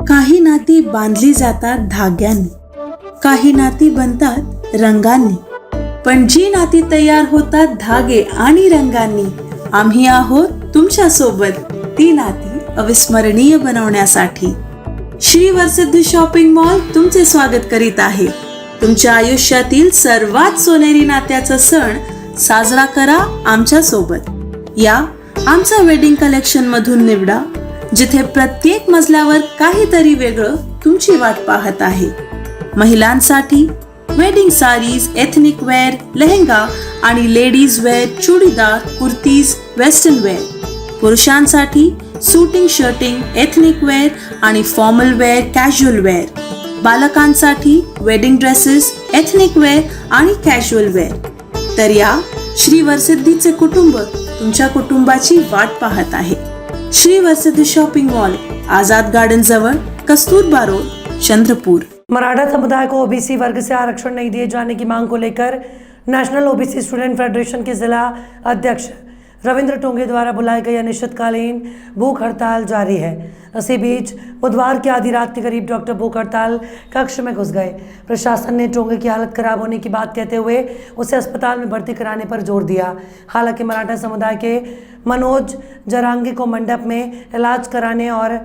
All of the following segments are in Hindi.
काही नाती बांधली जातात धाग्यांनी, काही नाती बनतात रंगांनी, पण जी नाती तयार होतात धागे आणि रंगांनी, आम्ही आहोत तुमच्या सोबत ती नाती अविस्मरणीय बनवण्यासाठी. श्री वरसिद्धी शॉपिंग मॉल तुमचे स्वागत करीत आहे. तुमच्या आयुष्यातील सर्वात सोनेरी नात्याचा सण साजरा करा आमच्या सोबत. या आमच्या वेडिंग कलेक्शन मधून निवडा, जिथे प्रत्येक मजल्यावर काहीतरी वेगळं तुमची वाट पाहत आहे. महिलांसाठी wedding saris, ethnic wear, lehenga आणि ladies wear, churidar, kurtis, western wear. पुरुषांसाठी सूटिंग, शर्टिंग, एथनिक वेअर आणि फॉर्मल वेअर, कॅज्युअल वेअर. बालकांसाठी वेडिंग ड्रेसेस, एथनिक वेअर आणि कॅज्युअल वेअर. तर या श्री वरसिद्धीचे कुटुंब तुमच्या कुटुंबाची वाट पाहत आहे. श्री वरसिद्धि शॉपिंग मॉल, आजाद गार्डन जवळ, कस्तूरबा रोड, चंद्रपुर. मराठा समुदाय को ओबीसी वर्ग से आरक्षण नहीं दिए जाने की मांग को लेकर नेशनल ओबीसी स्टूडेंट फेडरेशन के जिला अध्यक्ष रविंद्र टोंगे द्वारा बुलाई गई अनिश्चितकालीन भूख हड़ताल जारी है. इसी बीच बुधवार की आधी रात के करीब डॉक्टर भूख हड़ताल कक्ष में घुस गए. प्रशासन ने टोंगे की हालत खराब होने की बात कहते हुए उसे अस्पताल में भर्ती कराने पर जोर दिया. हालांकि मराठा समुदाय के मनोज जरांगे को मंडप में इलाज कराने और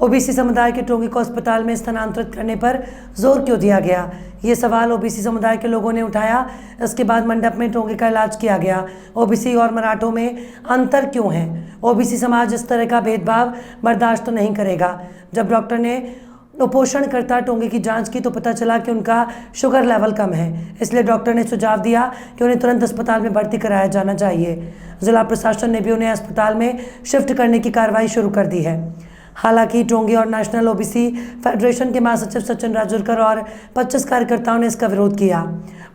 ओबीसी समुदाय के टोंगे को अस्पताल में स्थानांतरित करने पर जोर क्यों दिया गया, ये सवाल ओबीसी समुदाय के लोगों ने उठाया. इसके बाद मंडप में टोंगे का इलाज किया गया. ओबीसी और मराठों में अंतर क्यों है? ओबीसी समाज इस तरह का भेदभाव बर्दाश्त नहीं करेगा. जब डॉक्टर ने उपोषणकर्ता टोंगे की जांच की तो पता चला कि उनका शुगर लेवल कम है. इसलिए डॉक्टर ने सुझाव दिया कि उन्हें तुरंत अस्पताल में भर्ती कराया जाना चाहिए. जिला प्रशासन ने भी उन्हें अस्पताल में शिफ्ट करने की कार्रवाई शुरू कर दी है. हालांकि टोंगे और नेशनल ओबीसी फेडरेशन के महासचिव सचिन राजूरकर और 25 कार्यकर्ताओं ने इसका विरोध किया.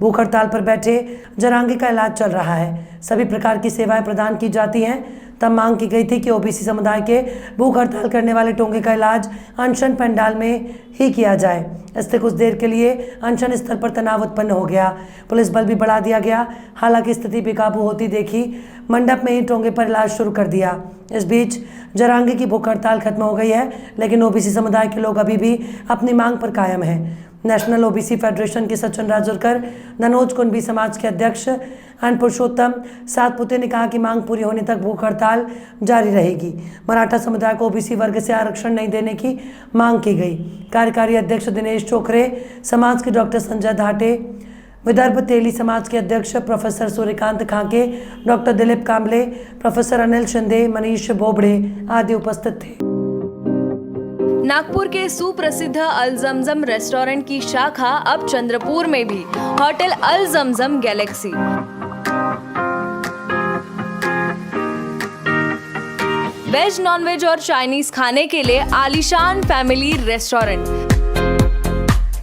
भूख हड़ताल पर बैठे जरांगे का इलाज चल रहा है. सभी प्रकार की सेवाएं प्रदान की जाती हैं. तब मांग की गई थी कि ओबीसी समुदाय के भूख हड़ताल करने वाले टोंगे का इलाज अनशन पंडाल में ही किया जाए. इससे कुछ देर के लिए अनशन स्थल पर तनाव उत्पन्न हो गया. पुलिस बल भी बढ़ा दिया गया. हालांकि स्थिति बेकाबू होती देखी मंडप में ही टोंगे पर इलाज शुरू कर दिया. इस बीच जरांगे की भूख हड़ताल खत्म हो गई है, लेकिन ओबीसी समुदाय के लोग अभी भी अपनी मांग पर कायम हैं. नेशनल ओबीसी फेडरेशन के सचिन राजूरकर, ननोज कुंभी समाज के अध्यक्ष एंड पुरुषोत्तम सातपुते ने कहा कि मांग पूरी होने तक भूख हड़ताल जारी रहेगी. मराठा समुदाय को ओबीसी वर्ग से आरक्षण नहीं देने की मांग की गई. कार्यकारी अध्यक्ष दिनेश चोखरे समाज के डॉक्टर संजय धाटे, विदर्भ तेली समाज के अध्यक्ष प्रोफेसर सूर्यकांत खाके, डॉक्टर दिलीप कांबले, प्रोफेसर अनिल शिंदे, मनीष बोबड़े आदि उपस्थित थे. नागपुर के सुप्रसिद्ध अल जमजम रेस्टोरेंट की शाखा अब चंद्रपुर में भी. होटल अल जमजम गैलेक्सी. वेज, नॉनवेज और चाइनीज खाने के लिए आलीशान फैमिली रेस्टोरेंट.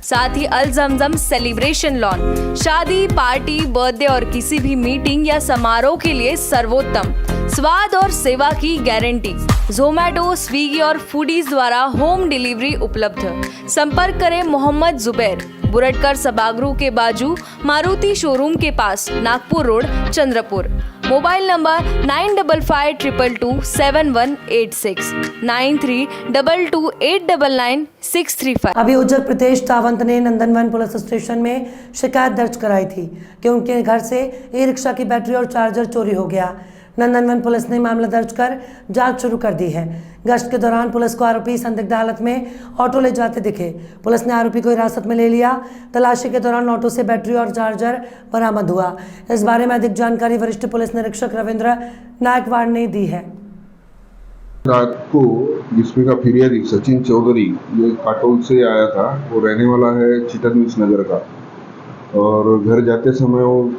साथ ही अल जमजम सेलिब्रेशन लॉन. शादी, पार्टी, बर्थडे और किसी भी मीटिंग या समारोह के लिए सर्वोत्तम स्वाद और सेवा की गारंटी. जोमैटो, स्विगी और फूडीज द्वारा होम डिलीवरी उपलब्ध. संपर्क करें मोहम्मद जुबैर, बुरटकर सभागृह के बाजू, मारुति शोरूम के पास, Nagpur road, Chandrapur. Mobile number 9552227186, 9322899635. अभी उज्जर प्रदेश तावंत ने नंदनवन पुलिस स्टेशन में शिकायत दर्ज कराई थी कि उनके घर से ई रिक्शा की बैटरी और चार्जर चोरी हो गया. नंदनवन पुलिस ने मामला दर्ज कर जांच शुरू कर दी है. गश्त के दौरान पुलिस को आरोपी संदिग्ध हालत में ऑटो ले जाते दिखे. पुलिस ने आरोपी को हिरासत में ले लिया. तलाशी के दौरान ऑटो से बैटरी और चार्जर बरामद हुआ. इस बारे में अधिक जानकारी वरिष्ठ पुलिस निरीक्षक रविंद्र नायकवाड़ ने दी है. रात को जिसमें का फिरियादी सचिन चौधरी जो काटोल से आया था, वो रहने वाला है चितनवीस नगर का, और घर जाते समय वो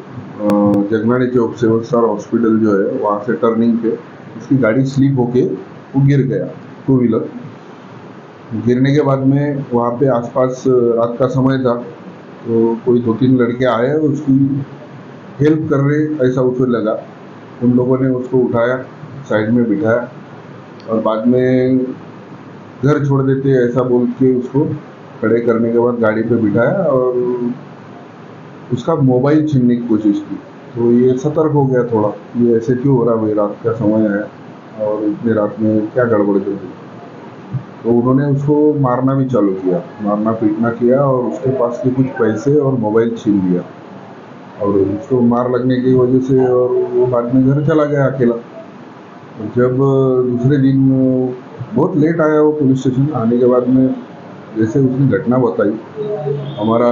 जगनानी चौक से स्टार हॉस्पिटल जो है वहाँ से टर्निंग पे उसकी गाड़ी स्लिप होके वो गिर गया. टू व्हीलर गिरने के बाद में वहाँ पे आसपास रात का समय था, तो कोई 2-3 लड़के आए, उसकी हेल्प कर रहे ऐसा उसे लगा. उन लोगों ने उसको उठाया, साइड में बिठाया और बाद में घर छोड़ देते ऐसा बोल के उसको खड़े करने के बाद गाड़ी पे बिठाया और उसका मोबाइल छीनने की कोशिश की. तो ये सतर्क हो गया थोड़ा, ये ऐसे क्यों हो रहा, भाई रात का समय है और इतने रात में क्या गड़बड़ कर दी. तो उन्होंने उसको मारना भी चालू किया, मारना पीटना किया और उसके पास के कुछ पैसे और मोबाइल छीन लिया और उसको मार लगने की वजह से और वो बाद में घर चला गया अकेला। जब दूसरे दिन बहुत लेट आया वो पुलिस स्टेशन, आने के बाद में जैसे उसने घटना बताई, हमारा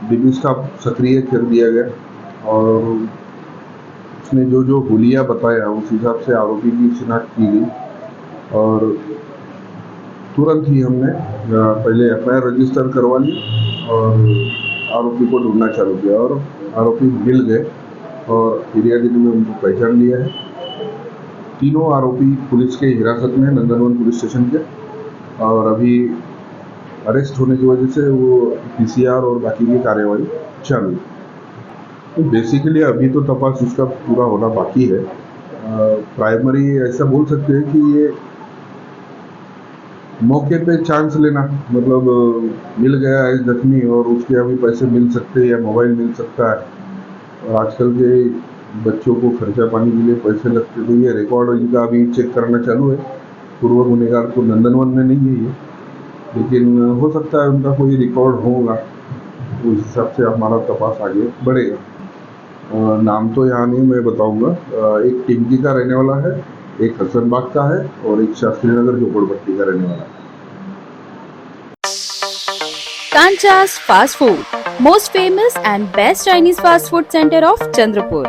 डीपी स्टाफ सक्रिय कर दिया गया और उसने जो जो हुलिया बताया उस हिसाब से आरोपी की शिनाख्त की गई और तुरंत ही हमने पहले एफआईआर रजिस्टर करवा ली और आरोपी को ढूंढना चालू किया और आरोपी मिल गए और फिरियादी ने उनको पहचान लिया है। तीनों आरोपी पुलिस के हिरासत में नंदनवन पुलिस स्टेशन के और अभी अरेस्ट होने की वजह से वो पीसीआर और बाकी की कार्यवाही चालू है। तो बेसिकली अभी तो तपास इसका पूरा होना बाकी है। प्राइमरी ऐसा बोल सकते हैं कि ये मौके पे चांस लेना, मतलब मिल गया है जख्मी और उसके अभी पैसे मिल सकते हैं या मोबाइल मिल सकता है और आजकल के बच्चों को खर्चा पानी के लिए पैसे लगते, तो ये रिकॉर्ड इनका अभी चेक करना चालू है। पूर्व गुनहगार को नंदनवन में नहीं है ये, लेकिन हो सकता है उनका कोई रिकॉर्ड होगा, उस हिसाब से हमारा तपास आगे बढ़ेगा। नाम तो यहाँ नहीं मैं बताऊंगा। एक टिमकी का रहने वाला है, एक हसनबाग का है और एक शास्त्री नगर झोपड़पट्टी का रहने वाला है। Kancha's Fast Food, most famous and best Chinese fast food center of Chandrapur.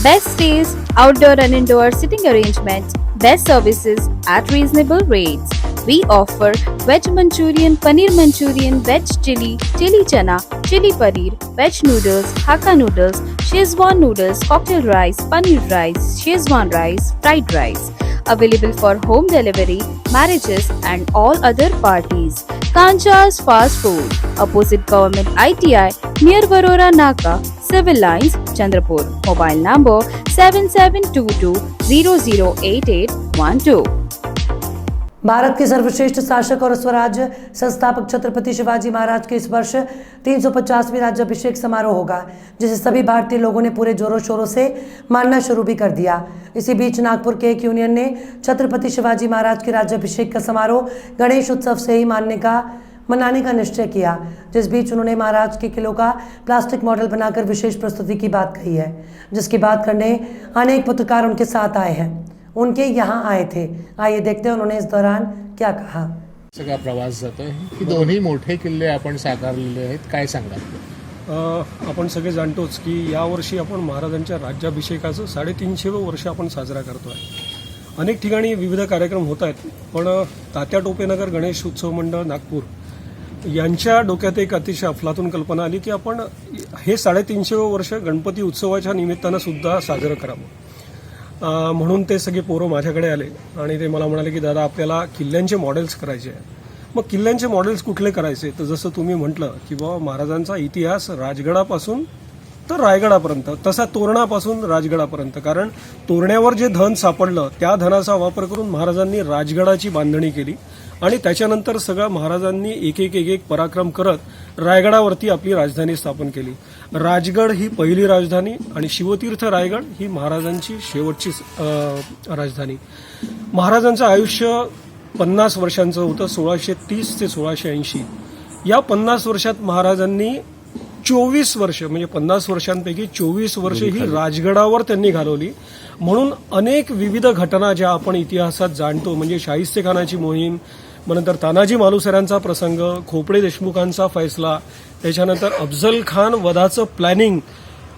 Best stays, outdoor and indoor sitting arrangements, best services at reasonable rates. We offer veg Manchurian, paneer Manchurian, veg chili, chili chana, chili paneer, veg noodles, Hakka noodles, Szechuan noodles, cocktail rice, paneer rice, Szechuan rice, fried rice. Available for home delivery, marriages and all other parties. Kancha's Fast Food, opposite Government ITI, near Varora Naka, Civil Lines, Chandrapur. Mobile number 7722008812. Bharat के सर्वश्रेष्ठ शासक और स्वराज्य संस्थापक छत्रपति शिवाजी महाराज के इस वर्ष 350वें राज्याभिषेक समारोह होगा, जिसे सभी भारतीय लोगों ने पूरे जोरों शोरों से मानना शुरू भी कर दिया। इसी बीच नागपुर के एक यूनियन ने छत्रपति शिवाजी महाराज के राज्याभिषेक का समारोह गणेश उत्सव से ही मनाने का निश्चय किया, जिस बीच उन्होंने महाराज के किलों का प्लास्टिक मॉडल बनाकर विशेष प्रस्तुति की बात कही है, जिसकी बात करने अनेक पत्रकार उनके साथ आए हैं, उनके यहाँ आए थे। आइए देखते हैं उन्होंने इस दौरान क्या कहा। सगळा प्रवास जातोय की दोन्ही मोठे किल्ले आपण साकारलेले आहेत, काय सांगाल? आपण सगळे जाणतोच की यावर्षी आपण महाराजांच्या राज्याभिषेकाचं 350वें वर्ष आपण साजरा करतो आहे। अनेक ठिकाणी विविध कार्यक्रम होत आहेत, पण तात्या टोपेनगर गणेश उत्सव मंडळ नागपूर यांच्या डोक्यात एक अतिशय अफलातून कल्पना आली की आपण हे 350वें वर्ष गणपती उत्सवाच्या निमित्तानं सुद्धा साजरं करावं। म्हणून ते सगळे पोरं माझ्याकडे आले आणि ते मला म्हणाले की दादा आपल्याला किल्ल्यांचे मॉडेल्स करायचे आहे। मग किल्ल्यांचे मॉडेल्स कुठले करायचे, तर जसं तुम्ही म्हटलं की बाबा महाराजांचा इतिहास राजगडापासून तर रायगडापर्यंत, तसा तोरणापासून राजगडापर्यंत, कारण तोरण्यावर जे धन सापडलं त्या धनाचा वापर करून महाराजांनी राजगडाची बांधणी केली आणि त्याच्यानंतर सगळं महाराजांनी एक एक पराक्रम करत रायगडावरती आपली राजधानी स्थापन केली। राजगड ही पहिली राजधानी आणि शिवतीर्थ रायगड ही महाराजांची शेवटची राजधानी। महाराजांचं आयुष्य 50 वर्षांचं होतं, 1630 ते 1680। या 50 वर्षात महाराजांनी 24 वर्ष म्हणजे 50 वर्षांपैकी 24 वर्ष ही राजगडावर त्यांनी घालवली। म्हणून अनेक विविध घटना ज्या आपण इतिहासात जाणतो, म्हणजे शाहिस्तेखानाची मोहीम, नंतर तानाजी मालुसऱ्यांचा प्रसंग, खोपडे देशमुखांचा फैसला, त्याच्यानंतर अफजल खान वधाचं प्लॅनिंग,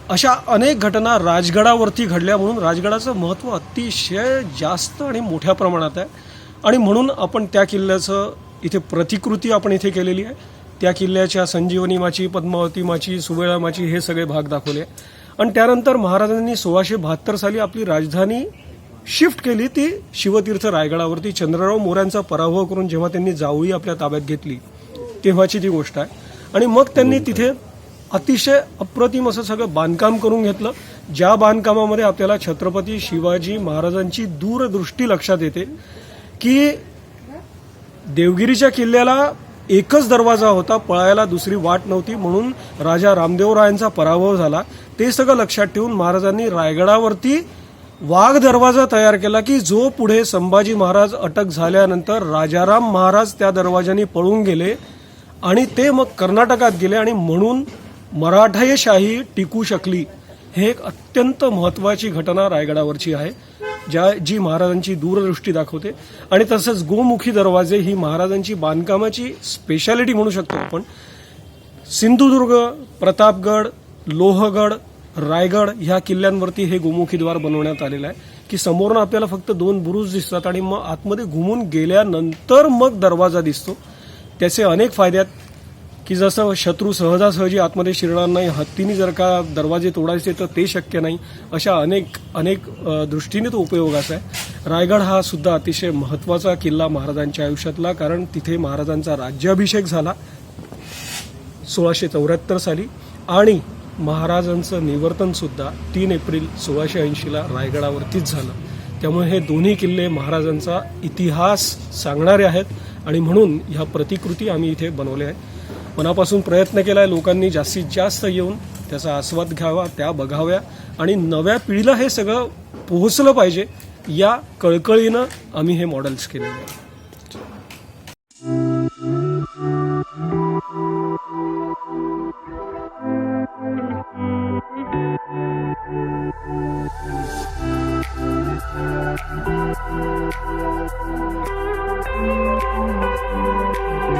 अशा अनेक घटना राजगडावरती घडल्या। म्हणून राजगडाचं महत्त्व अतिशय जास्त आणि मोठ्या प्रमाणात आहे आणि म्हणून आपण त्या किल्ल्याचं इथे प्रतिकृती आपण इथे केलेली आहे। त्या किल्ल्याच्या संजीवनी माची, पद्मावती माची, सुवेळा माची हे सगळे भाग दाखवले आणि त्यानंतर महाराजांनी 1672 साली आपली राजधानी शिफ्ट केली, ती शिवतीर्थ रायगडावरती। चंद्रराव मोऱ्यांचा पराभव करून जेव्हा त्यांनी जावळी आपल्या ताब्यात घेतली तेव्हाची ती गोष्ट आहे आणि मग त्यांनी तिथे अतिशय अप्रतिम असं सगळं बांधकाम करून घेतलं, ज्या बांधकामामध्ये आपल्याला छत्रपती शिवाजी महाराजांची दूरदृष्टी लक्षात येते की देवगिरीच्या किल्ल्याला एकच दरवाजा होता, पळायला दुसरी वाट नव्हती, म्हणून राजा रामदेवरायांचा पराभव झाला। ते सगळं लक्षात ठेवून महाराजांनी रायगडावरती वाघ दरवाजा तयार केला की जो पुढे संभाजी महाराज अटक झाल्यानंतर राजाराम महाराज त्या दरवाजाने पळून गेले आणि ते मग कर्नाटकात गेले आणि म्हणून मराठाशाही टिकू शकली. हे एक अत्यंत महत्त्वाची घटना रायगडावरची आहे, जी महाराजांची दूरदृष्टी दाखवते. आणि तसंच गोमुखी दरवाजे ही महाराजांची बांधकामाची स्पेशालिटी म्हणू शकतो आपण. सिंधुदुर्ग, प्रतापगड, लोहगड, रायगड ह्या किल्ल्यांवरती हे गोमुखी द्वार बनवण्यात आलेलं आहे की समोरनं आपल्याला फक्त 2 बुरुज दिसतात आणि मग आतमध्ये घुमून गेल्यानंतर मग दरवाजा दिसतो. त्याचे अनेक फायदे आहेत की जसं शत्रू सहजासहजी आतमध्ये शिरणार नाही, हत्तीने जर का दरवाजे तोडायचे तर ते शक्य नाही, अशा अनेक दृष्टीने तो उपयोगाचा आहे. रायगड हा सुद्धा अतिशय महत्त्वाचा किल्ला महाराजांच्या आयुष्यातला, कारण तिथे महाराजांचा राज्याभिषेक झाला 1674 साली आणि महाराजांचं निवर्तन सुद्धा 3 एप्रिल 1680ला रायगडावरतीच झालं. त्यामुळे हे दोन्ही किल्ले महाराजांचा इतिहास सांगणारे आहेत आणि म्हणून ह्या प्रतिकृती आम्ही इथे बनवल्या आहेत. मनापासून प्रयत्न केला आहे लोकांनी जास्तीत जास्त येऊन त्याचा आस्वाद घ्यावा, त्या बघाव्या आणि नव्या पिढीला हे सगळं पोहोचलं पाहिजे या कळकळीनं आम्ही हे मॉडेल्स केलेले आहेत.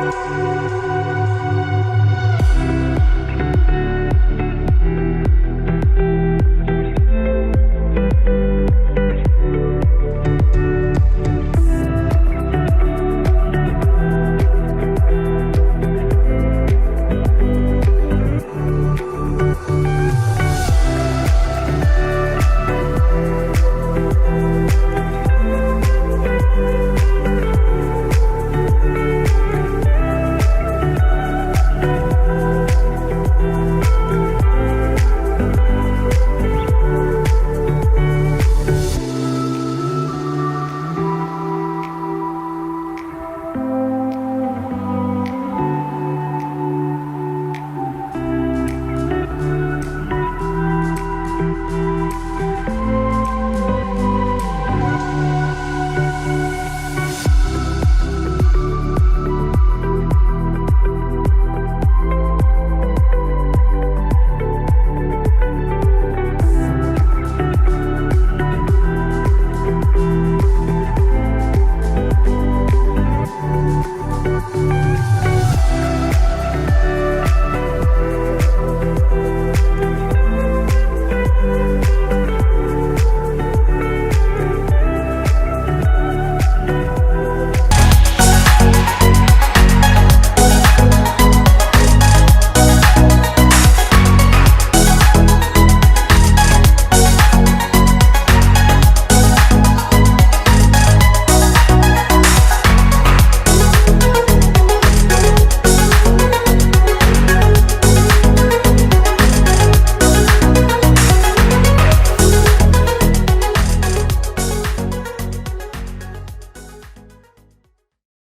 Thank you.